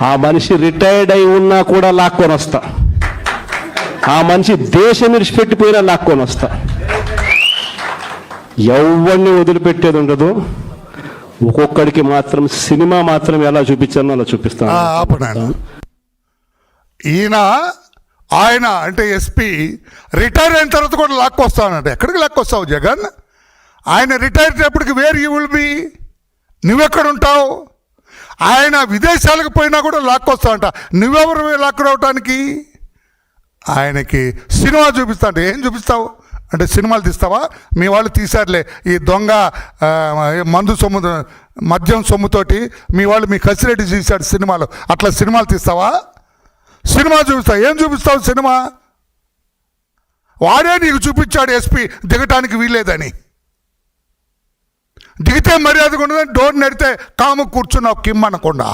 ఆ మనిషి రిటైర్డ్ అయి ఉన్నా కూడా లాక్కొని వస్తా. ఆ మనిషి దేశం విడిచిపెట్టిపోయినా లాక్కొని వస్తా. ఎవరిని వదిలిపెట్టేది ఉండదు. ఒక్కొక్కడికి మాత్రం సినిమా మాత్రం ఎలా చూపించానో అలా చూపిస్తాను. ఆయన అంటే ఎస్పీ రిటైర్ అయిన తర్వాత కూడా లాక్కొస్తానంటే ఎక్కడికి లాక్కొస్తావు జగన్? ఆయన రిటైర్ అయినప్పటికి వేర్ యూ విల్ బి, నువ్వెక్కడుంటావు? ఆయన విదేశాలకు పోయినా కూడా లాక్కొస్తావంట. నువ్వెవరు లాక్కు రావటానికి? ఆయనకి సినిమా చూపిస్తా అంటే ఏం చూపిస్తావు అంటే సినిమాలు తీస్తావా? మీ వాళ్ళు తీశారులే ఈ దొంగ మందు సొమ్ము మద్యం సొమ్ముతోటి మీ వాళ్ళు మీ కసిరెడ్డి తీశాడు సినిమాలు. అట్లా సినిమాలు తీస్తావా? సినిమా చూపిస్తావు. ఏం చూపిస్తావు సినిమా? వాడే నీకు చూపించాడు ఎస్పీ దిగటానికి వీల్లేదని. దిగితే మర్యాదగా ఉండదని డోర్ నడితే కాము కూర్చున్నావు కిమ్ అనకుండా.